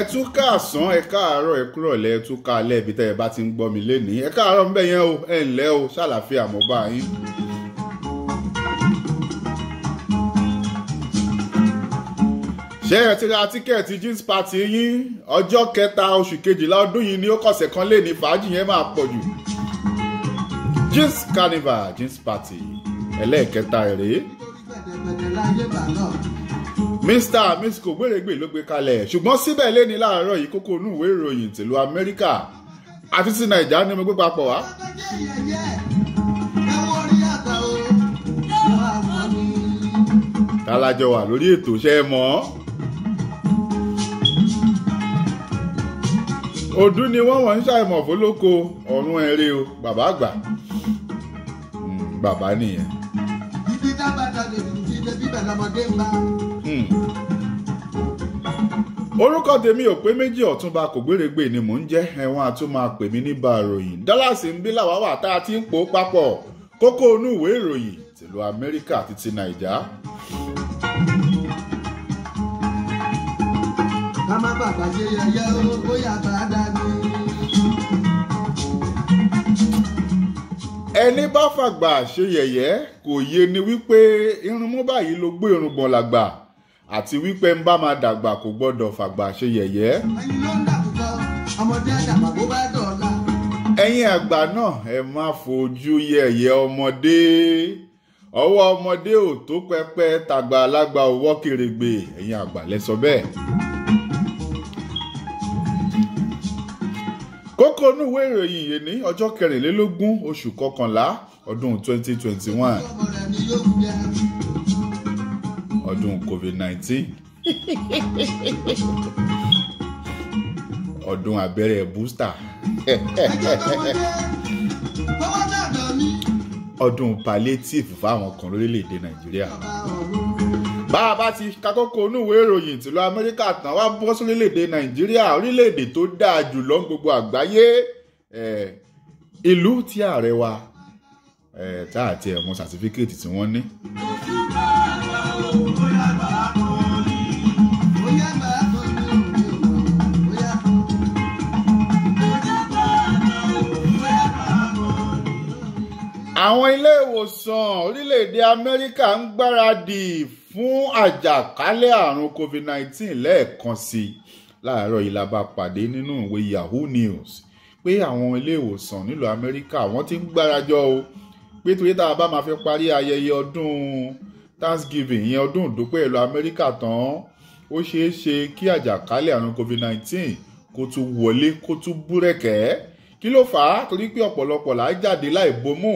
ẹ tún káàsán ẹ káàárọ̀ ẹ kúrọ̀lẹ́ ẹ tún káalẹ́ ibi tẹ́ ẹ bá ti ń gbọ́ mi lénìí ẹ káàárọ̀ ń bẹ̀ yẹn o ẹ ǹlẹ́ o ṣàlàáfíà mo bá yín. ṣé ẹ ti ra tíkẹ́ẹ̀tì jeans party yín ọjọ́ kẹta oṣù kejìlá ọdún yìí ni ó kọ̀sẹ̀ kan lé ní fàájì yẹn máa pọ̀ jù. jeans carnival jeans party ẹlẹ́ẹ̀kẹta rèé. Mr. Miss kò gbèrègbè ló gbé kalẹ̀ ṣùgbọ́n síbẹ̀ lẹ́ni láàárọ̀ yìí kókó inú ìwé ìròyìn tìlú Amẹ́ríkà àti ti Nàìjíríà ni mo gbé papọ̀ wá. tálájọ wà lórí ètò ṣe é mọ́. ọdún ni wọ́n ń ṣàìmọ̀ fólókò ọ̀run ẹ̀rẹ́ o bàbá àgbà bàbá nìyẹn. ibi dábàdà lè dùn sí ibi bíbẹ̀ lọ́mọdé ń bá. orúkọ tèmi ò pé méjì Ọ̀túnba kò gbèrègbè ni mò ń jẹ́ ẹ̀wọ̀n àtún máa pè mí ní bàròyìn dọ́làsì ń bí làwá wà tá a ti ń pò papọ̀ kókó inú ìwé ìròyìn tìlú Amẹ́ríkà àti ti Nàìjà. ká má bàbá ṣe yẹyẹ o bóyá bá dání. ẹni bá fàgbà ṣe yẹ̀yẹ́ kò yé ni wípé irunmú báyìí ló gbé irùngbọ̀n làgbà àti wípé ń bá máa dàgbà kò gbọ́dọ̀ fàgbà ṣe yẹ̀yẹ́. ẹyin ló ń dàbùkọ ọmọdé àdàbà bó bá dọ̀la. ẹ̀yin àgbà náà ẹ má fojú yẹ̀yẹ́ ọmọdé ọwọ́ ọmọdé ò tó pẹpẹ tàgbà alágbà ọwọ́ kèrègbè ẹ̀yin àgbà lẹ sọ bẹ́ẹ̀. kókó inú ìwé ìròyìn yìí ní ọjọ́ 24 oṣù kọkànlá ọdún 2021 ọdún COVID-19 ọdún abẹ́rẹ́ booster ọdún palliative fáwọn kan lórílẹ̀‐èdè Nàìjíríà. bá a bá ti kakókó inú ìwé ìròyìn tìlú Amẹ́ríkà tán wá bọ́ sórílẹ̀‐èdè Nàìjíríà orílẹ̀‐èdè tó dáa jùlọ gbogbo àgbáyé ìlú tí ààrẹ wa tá àti ẹ̀mú sàtífíkẹ́ẹ̀tì tí wọ́n ní. àwọn ilé ìwòsàn orílẹ̀-èdè Amẹ́ríkà ń gbáradì fún àjàkálẹ̀ àrùn COVID-19 lẹ́ẹ̀kan sí i láàárọ̀ yìí la bá pàdé nínú ìwé Yahoo News pé àwọn ilé ìwòsàn nílùú Amẹ́ríkà wọ́n ti ń gbárajọ o pé torí tá a bá máa fi parí ayẹyẹ ọdún Thanksgiving ìyẹn ọdún ìdúpẹ́ ìlú Amẹ́ríkà tán ó ṣeé ṣe kí àjàkálẹ̀ àrùn COVID-19 kó tún wọlé kó tún búrẹ́kẹ́. kí ló fà á torí pé ọ̀pọ̀lọpọ̀ là á jáde láì bomú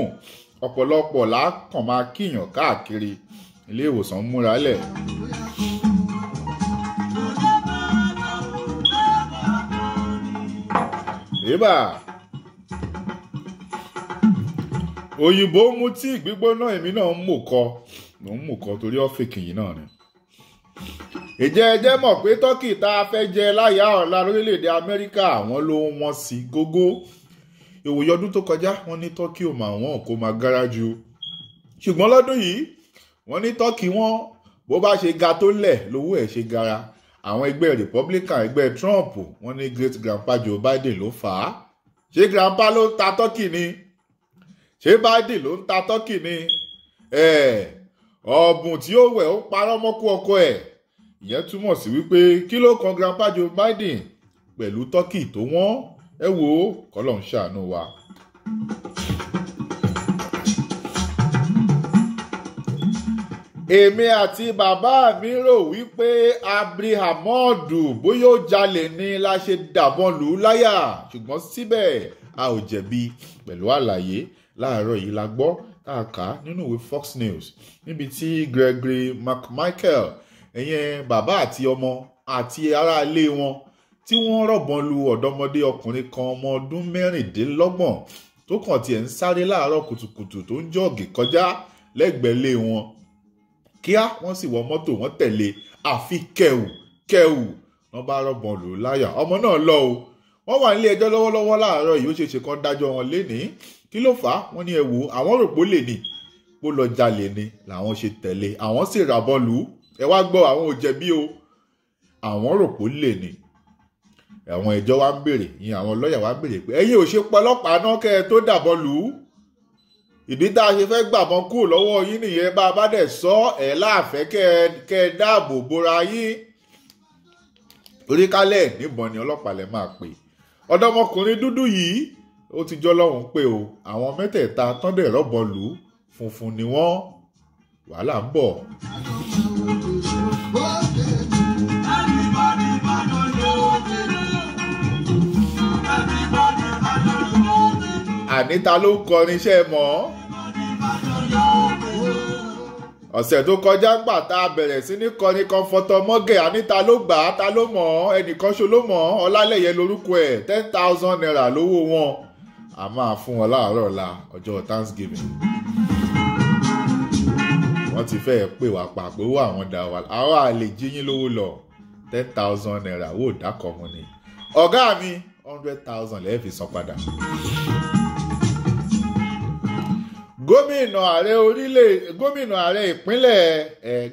ọ̀pọ̀lọpọ̀ là á kàn máa kíyàn káàkiri ilé ìwòsàn múra lẹ̀. èbà òyìnbó mu tí gbígbóná èmi náà ń mú kọ torí ọ́fíìkì yìí náà ni. ìjẹ́ mọ̀ pé tọ́kì tá a fẹ́ jẹ láyà ọ̀la lórílẹ̀‐èdè Amẹ́ríkà àwọn ló wọ́n sí gógó. ìwòye ọdún tó kọjá wọ́n ní tọ́kì ò mà wọ́n kó máa gára jù ṣùgbọ́n lọ́dún yìí wọ́n ní tọ́kì wọn bó bá ṣe ga tó lẹ̀ lówó ẹ̀ ṣe gara. àwọn ẹgbẹ́ Republican ẹgbẹ́ Trump wọ́n ní great grandpa Joe Biden ló fà á. ṣé grandpa ló ń ta tọ́kì ni ṣé Biden ló ń ta tọ́kì ni ọ̀bùn tí ó wẹ̀ ó parọ́ mọ́kú ọkọ ẹ̀. ìyẹn túmọ̀ sí wípé kí ló kan grandpa Joe Biden pẹ̀lú tọ́kì tó wọ́n ẹ wò ó kọ́lọ̀ ń ṣàánú wa. èmi àti bàbá mi rò wípé Abrahamodu bóyá ó jalè ni la ṣe dàbọn lù ú láyà ṣùgbọ́n síbẹ̀ a ò jẹ̀bi pẹ̀lú àlàyé láàárọ̀ yìí la gbọ́ tá a kà á nínú ìwé Fox News níbi tí Gregory McMichael ẹ̀yẹn bàbá àti ọmọ àti aráalé wọn tí wọ́n rọ̀bọ̀n lu ọ̀dọ́mọdé ọkùnrin kan ọmọ ọdún 26 tó kàn tiẹ̀ ń sáré láàárọ̀ kùtùkùtù tó ń jọ́ọ̀gì kọjá lẹ́gbẹ̀ẹ́ lé wọn kíá wọ́n sì wọ mọ́tò wọ́n tẹ̀lé àfi kẹ̀wù wọ́n bá rọ̀bọ̀n lù ú láyà ọmọ náà lọ o wọ́n wà nílé ẹjọ́ lọ́wọ́lọ́wọ́ láàárọ̀ yìí ó ṣeéṣe kán dájọ́ wọn lénìí kí ló fà á wọ́n ní ẹ wò àwọn rò pé ó lè ní pó lọ jalè ni làwọn ṣe tẹ̀lé àwọn sì ràbọ̀n lù ú ẹ wá gbọ́ àwọn ò jẹ̀bi o àwọn rò pé ó lè ní àwọn ẹjọ́ wa ń béèrè ìyẹn àwọn lọ́ọ̀yà wa ń béèrè pé ẹ̀yin ò ṣe pọlọ́pàá náà kẹ́ ẹ tó dàbọ̀ lù ú ìdí tá a ṣe fẹ́ gbàbọn kúrò lọ́wọ́ yín nìyẹn bá a bá dẹ̀ sọ ẹ̀ láàfẹ́ kẹ́ ẹ dáàbò bora yín torí kálẹ̀ níbọn ni ọlọ́pàá lẹ máa pè ọ̀dọ́mọkùnrin dúdú yìí ó ti jọ́ lọ́hùn pé o àwọn mẹ́tẹ̀ẹ̀ta tán dẹ̀ rọ́bọ lù ú funfun ni wọ́n wàhálà ń bọ̀. Àníta ló ń kọrin iṣẹ́ mọ́ ọ̀sẹ̀ tó kọjá gbà tá a bẹ̀rẹ̀ sí ní kọrin kan fọtọ mọ́gẹ̀ Àníta ló gbà á ta ló mọ̀ ọ́ ẹnìkan ṣo ló mọ̀ ọ́ Ọlálẹ́yẹ lórúkọ ẹ̀ 10,000 naira lówó wọn a máa fún wọn láàárọ̀ ọ̀la ọjọ́ Thanksgiving wọ́n ti fẹ́ pè wá pàpé owó àwọn dá wa àwọn àlè jíyín lówó lọ 10,000 naira wò dákọ̀ mu ni ọ̀gá mi 100,000 lẹ́ẹ̀ fi san padà. gómìnà ààrẹ ìpínlẹ̀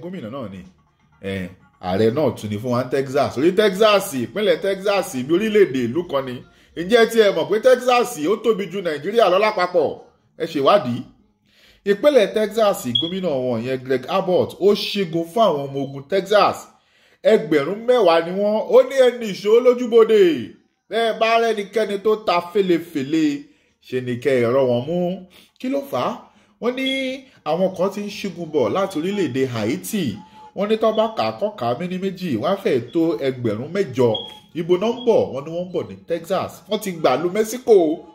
gómìnà náà ni ààrẹ náà tún ni fún wa ní Texas orí Texas ìpínlẹ̀ Texas bí orílẹ̀-èdè ìlú kan ni ǹjẹ́ tí ẹ mọ̀ pé Texas ó tóbi ju Nàìjíríà lọ lápapọ̀ ẹ ṣèwádìí ìpínlẹ̀ Texas gómìnà wọn yẹn Greg Abbott ó ṣẹ́gun fún àwọn ọmọ ogun Texas 10,000 ni wọ́n ó ní ẹni ìṣó lójúbodè bẹ́ẹ̀ bá rẹ́nikẹ́ni tó ta fèlèfèlè ṣe ni kẹ́ ẹ̀rọ wọn mú kí ló fà á wọ́n ní àwọn kan ti ń ṣígun bọ̀ láti orílẹ̀-èdè Haiti wọ́n ní tọ́ba kàkọ́kà méní méjì wọ́n á fẹ́ tó 8,000 ibo náà ń bọ̀ wọ́n ní wọ́n ń bọ̀ ní Texas wọ́n ti gbà lu Mexico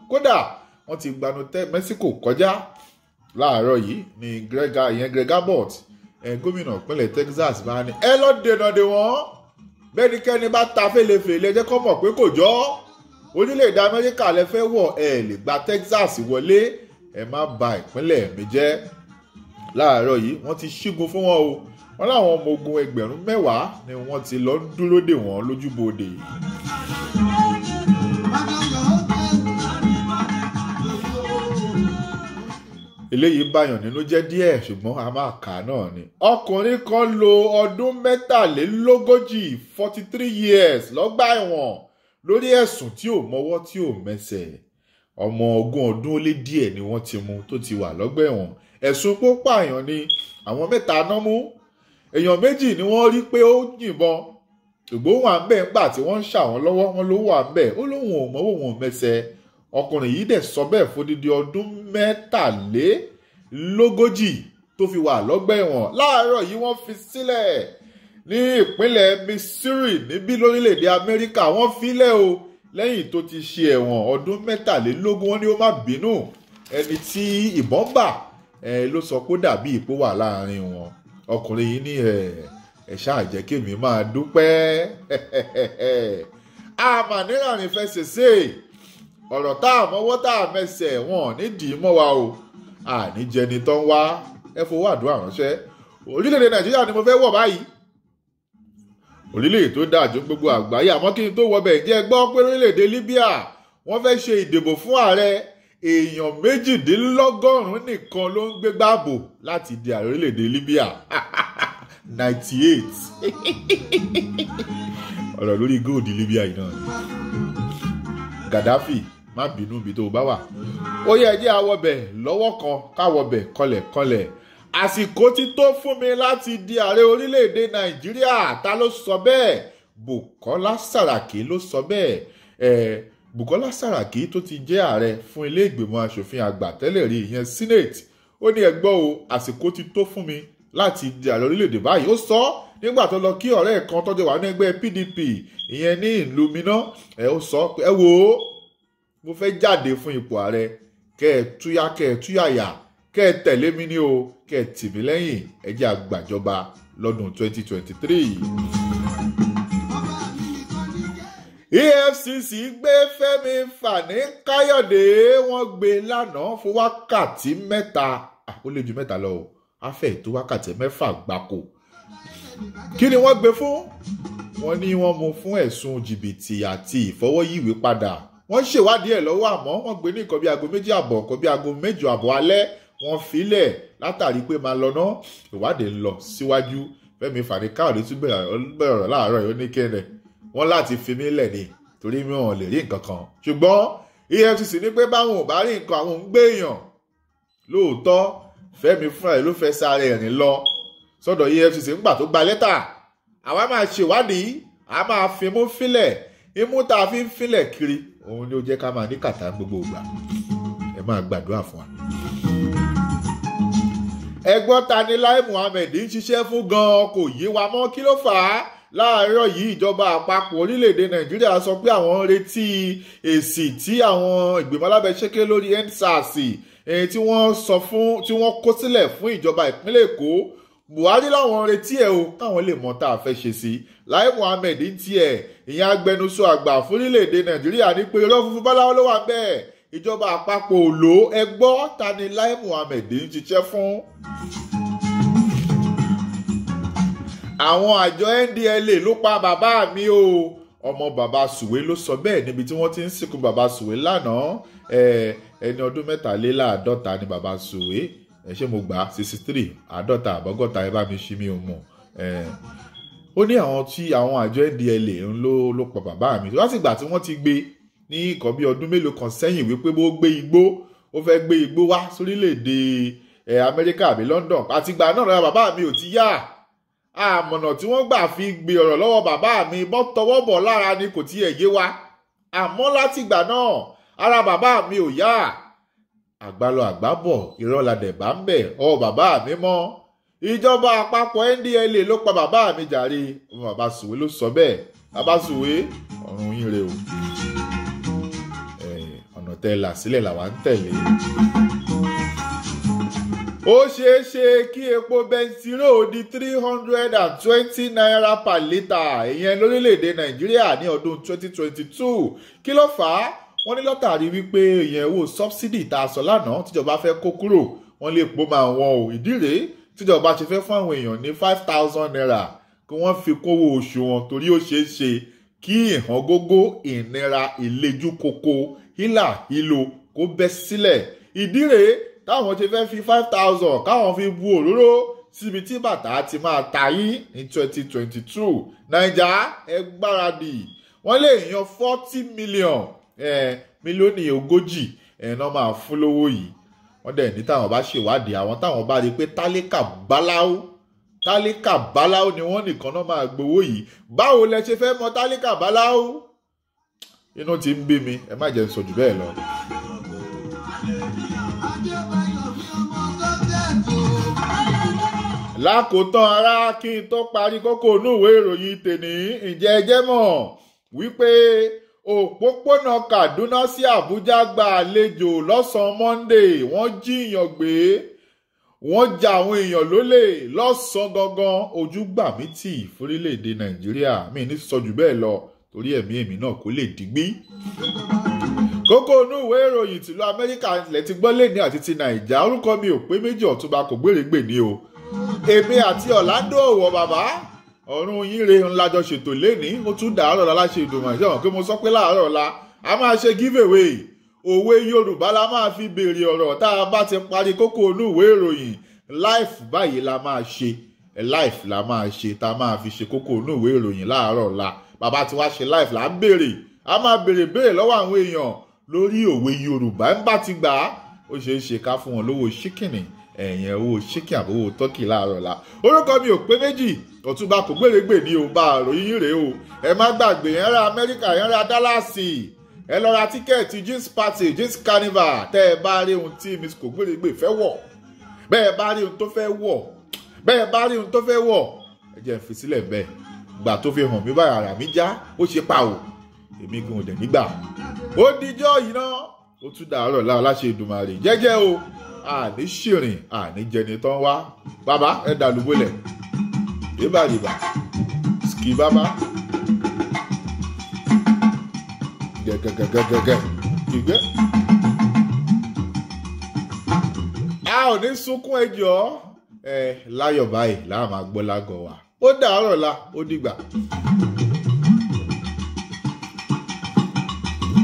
kódà wọ́n ti gbanu Mexico kọjá láàárọ̀ yìí ní Greg Abbott gómìnà ìpínlẹ̀ Texas bá ní ẹ lọ dènà dè wọ́n bẹ́nikẹ́ni bá ta fèlèfèlè jẹ́ kó mọ̀ pé kò jọ́ orílẹ̀-èdè Amẹ́ríkà lẹ fẹ́ wọ̀ ẹ lè gba Texas wọlé ẹ má ba ìpínlẹ̀ mi jẹ́ láàárọ̀ yìí wọ́n ti ṣígun fún wọn o wọ́n láwọn ọmọ ogun 10,000 ni wọ́n ti lọ dúró dè wọ́n lójúbodè. eléyìí báyàn nínú jẹ́ díẹ̀ ṣùgbọ́n a máa kà náà ni. ọkùnrin kan lo ọdún 43 years lọ́gbà ẹ̀wọ̀n lórí ẹ̀sùn tí ò mọwọ́ tí ò mẹsẹ̀ ọmọ 20 ọdún ó lé díẹ̀ ni wọ́n ti mú tó ti wà lọ́gbà ẹ̀wọ̀n ẹ̀sùn pípààyàn ni àwọn 3 náà mú èèyàn 2 ni wọ́n rí pé ó yìnbọn ṣùgbọ́n wà ń bẹ̀ ńgbà tí wọ́n ń ṣàwọn lọ́wọ́ wọn ló wà ń bẹ̀ ó lóun ò mọwọ́ òun ò mẹsẹ̀ ọkùnrin yìí dẹ̀ sọ bẹ́ẹ̀ fódìdí ọdún 43 tó fi wà lọ́gbà ẹ̀wọ̀n láàárọ̀ yìí wọ́n fi sílẹ̀ ní ìpínlẹ̀ Missouri níbí lórílẹ̀‐èdè Amẹ́ríkà wọ́n filẹ̀ o lẹ́yìn tó ti ṣe ẹ̀wọ̀n ọdún 43 wọ́n ní ó má bínú ẹni tí ìbọn bà ló sọ pé ó dàbí ipò wà láàrin wọn ọkùnrin yìí ní ẹ ṣáà jẹ́ kémi máa dúpẹ́ àmànírànì fẹsẹ̀sẹ̀ ọ̀rọ̀ tá a mọ́wọ́ tá a mẹsẹ̀ wọn nídìí mọ́ wa o àníjẹni tó ń wá ẹ fowó àdúrà ránṣẹ́ orílẹ̀-èdè Nàìjíríà ni mo fẹ́ wọ̀ báyìí orílẹ̀-èdè tó dájú gbogbo àgbáyé àmọ́ kí n tó wọbẹ̀ jẹ́ gbọ́ pé orílẹ̀-èdè Libya wọ́n fẹ́ ṣe ìdìbò fún ààrẹ èèyàn 128 nìkan ló ń gbégbá ààbò láti di ààrẹ orílẹ̀-èdè Libya 98 ọ̀rọ̀ lórí góòdì Libya yìí náà Gaddafi má bínú bí tó bá wà ó yẹ jẹ́ àwọ̀bẹ̀ lọ́wọ́ kan káwọ̀bẹ̀ kọlẹ̀kọlẹ̀ àsìkò ti tó fún mi láti di ààrẹ orílẹ̀-èdè Nàìjíríà ta ló sọ bẹ́ẹ̀ Bukola Saraki ló sọ bẹ́ẹ̀ Bukola Saraki tó ti jẹ́ ààrẹ fún ilé ìgbìmọ̀ asòfin àgbà tẹ́lẹ̀ rí ìyẹn Senate ó ní ẹgbọ́ o àsìkò ti tó fún mi láti di ààrẹ orílẹ̀-èdè báyìí ó sọ nígbà tó lọ kí ọ̀rẹ́ kan tọ́jú wà ní ẹgbẹ́ PDP ìyẹn ní ìlú Minna ó sọ pé ẹ wò ó mo fẹ́ jáde fún ipò ààrẹ kẹ́ ẹ túyàyà kẹ́ ẹ tẹ̀lé mi ní o kẹ́ ẹ tì mí lẹ́yìn ẹ jẹ́ àgbàjọba lọ́dún 2023. EFCC gbé Fẹ́mi Fani-Káyọ̀dé wọ́n gbé lánàá fún wákàtí 3 ó lé ju 3 lọ o á fẹ́ tó wákàtí 6 gbáko. Kí ni wọ́n gbé fún? Wọ́n ní wọ́n mú fún ẹ̀sùn jìbìtì àti ìfọwọ́yíwèé padà. Wọ́n ṣèwádìí ẹ̀ lọ́wọ́ àmọ́ wọ́n gbé ní nǹkan bí aago 2:30 nǹkan bí aago 8:30 alẹ́ wọ́n filẹ̀ látàrí pé máa lọ náà ìwádìí ń lọ síwájú. Fẹ́mi Fani-Káyọ̀dé tún bẹ̀rẹ̀ ọ̀rọ̀ láàárọ̀ yìí ó ní kẹ́rẹ̀ wọ́n láti fi mí lẹ̀ ni torí mi ò lè rí nǹkan kan ṣùgbọ́n EFCC ní pé báwọn ò bá rí nǹkan àwọn ń gbé èèyàn lóòótọ́ Fẹ́mi fúnra ẹ̀ ló fẹ́ sáré ẹ̀rìn lọ sọ́dọ̀ EFCC ńgbà tó gba lẹ́tà àwa máa ṣèwádìí a máa fi mú fílẹ̀ imú tá a fi ń fílẹ̀ kiri òun ni ó jẹ́ ká máa ní kàtà gbogbo ìgbà ẹ máa gbàdúrà fún wa. ẹgbọ́n ta ni Lai Muhammed ń ṣiṣẹ́ fún gan-an kò yé wa mọ́ kí ló fà á láàárọ̀ yìí ìjọba àpapọ̀ orílẹ̀-èdè Nàìjíríà sọ pé àwọn ń retí èsì tí àwọn ìgbìmọ̀ alábẹ́sẹ́kẹ́ lórí EndSARS tí wọ́n sọ fún tí wọ́n kó sílẹ̀ fún ìjọba ìpínlẹ̀ Èkó Buhari láwọn retí ẹ̀ o káwọn lè mọ̀ tá a fẹ́ ṣe sí Lai Muhammed ń tiẹ̀ ìyẹn agbẹnusọ àgbà fún orílẹ̀-èdè Nàìjíríà ní pé irọ́ funfun báláwo ló wà bẹ́ẹ̀ ìjọba àpapọ̀ ò lò ẹ gbọ́ ta ni Lai Muhammed ń ṣiṣẹ́ fún. àwọn àjọ NDLEA ló pa bàbá mi o ọmọ bàbá Sùwé ló sọ bẹ́ẹ̀ níbi tí wọ́n ti ń sìnkú bàbá Sùwé lánàá ẹni ọdún 53 ni bàbá Sùwé ṣé mo gbà 63 àádọ́ta àbọ́gọ́ta ẹ bá mi ṣí mi ò mọ̀ ó ní àwọn tí àwọn àjọ NDLEA ló pa bàbá mi láti ìgbà tí wọ́n ti gbé ní nǹkan bí ọdún mélòó kan sẹ́yìn wípé bó gbé igbó ó fẹ́ gbé igbó wá sórílẹ̀-èdè Amẹ́ríkà àbí London àtìgbà náà lọ́wọ́ bàbá mi ò ti yá àmọ̀nà tí wọ́n gbà fi gbé ọ̀rọ̀ lọ́wọ́ bàbá mi bọ́ tọwọ́ bọ̀ lára ni kò tiẹ̀ yé wa àmọ́ látìgbà náà ara bàbá mi ò yá àgbálọ àgbábọ̀ irọ́ la dẹ̀ bá ń bẹ̀ ọ bàbá mi mọ́ ìjọba àpapọ̀ NDLEA ló pa bàbá mi jàre ọmọ bàbá Sùwé ló sọ bẹ́ẹ̀ bàbá Sùwé ọ̀run yín re o ọ̀nà tẹ́ là sílẹ̀ làwa ń tẹ̀lé. ó ṣeé ṣe kí epo bẹntiró di 320 naira per litre ìyẹn lórílẹ̀‐èdè Nàìjíríà ní ọdún 2022 kí ló fà á wọ́n ní lọ́tàrí wípé ìyẹn owó sọ́bsidì tá a sọ lánàá tíjọba fẹ́ kó kúrò wọ́n lè pò máa wọn ò ìdí rèé tíjọba ṣe fẹ́ fún àwọn èèyàn ní 5,000 naira kí wọ́n fi kówó oṣù wọn torí ó ṣeé ṣe kí ìhàn gógó ìnira ìlejú koko hílà hílo kó bẹ́ sílẹ̀ ìdí rèé táwọn ṣe fẹ́ fi 5,000 káwọn fi bu òróró síbi tí bàtà ti máa ta yín ní 2022 Naija ẹ gbáradì wọ́n lè yan 40 million mílíọ̀nù 40 náà máa fún lówó yìí wọ́n dẹ̀ ní táwọn bá ṣèwádìí àwọn táwọn bá rí i pé tálíkà báláú ni wọ́n nìkan náà máa gbowó yìí báwo lẹ ṣe fẹ́ mọ tálíkà báláú inú ti ń bí mi ẹ má jẹ́ n sọ jù bẹ́ẹ̀ lọ. lákòótán ará kí n tó parí kókó inú ìwé ìròyìn tèní ǹjẹ́ ẹ jẹ́ mọ̀ wípé òpópónà Kaduna sí Àbújá gba àlejò lọ́sàn-án Monday wọ́n jíyàn gbé wọ́n ja àwọn èèyàn lólè lọ́sàn-án gangan ojú gbà mí tì fórílẹ̀-èdè Nàìjíríà mi ní sọ jù bẹ́ẹ̀ lọ torí ẹ̀mí náà kó lè digbí. kókó inú ìwé ìròyìn tìlú Amẹ́ríkà ilẹ̀ ti gbọ́ lẹ́ni àti ti Nàìjà orúkọ mi ò pé méjì Ọ̀túnba kò gbèrègbè ní o èmi àti Orlando wọ bàbá ọ̀run yín re ńlá jọ ṣètò lẹ́ni ó tún dàárọ̀ la láṣẹ ìdùnnú ìṣẹ́wọ̀n pé mo sọ pé láàárọ̀ la a máa ṣe giveaway òwe Yorùbá la máa fi béèrè ọ̀rọ̀ tá a bá ti parí kókó inú ìwé ìròyìn live báyìí la máa ṣe live la máa ṣe tá a máa fi ṣe kókó inú ìwé ìròyìn láàárọ̀ la bàbá tí wàá ṣe live là ń béèrè a máa béèrè lọ́wọ́ àwọn èèyàn lórí òwe Yorùbá ń bá ti gbà á ó ṣeé ṣe ká fún wọn lówó ṣíkìnì ẹ̀yìn owó ṣíkìn àbówó tọ́kì láàárọ̀ la orúkọ mi ò pé méjì Ọ̀túnba kò gbèrègbè ní o bá àròyìn rèé o ẹ má gbàgbé yẹn ra Amẹ́ríkà yẹn ra Dallas ẹ lọ ra tíkẹ́ẹ̀tì jeans party jeans carnival tẹ́ ẹ bá rí ohun tí Miss kò gbèrègbè fẹ́ wọ̀ bẹ́ẹ̀ bá rí ohun tó fẹ́ wọ̀ ẹ jẹ́ n fi sílẹ̀ bẹ́ẹ̀ gbà tó fi hàn mí báyà ara mi já ó ṣe pa ò èmi gan òdẹ̀ nígbà ó dijọ́ yìí náà ó tún dàárọ̀ láṣẹ Èdùmàrè jẹ́jẹ́ o àní ṣìrìn àní jẹni tán wá bàbá ẹ dàlúbọlẹ̀ ìbàdìbà ski bàbá gẹ́gẹ́gẹ́gẹ́gẹ́ gbígbẹ́. a ò ní sunkún ẹjọ́ láyọ̀ báyìí láà máa gbọ́ lágọ̀ọ́ wa ó dàárọ̀ la ó dìgbà.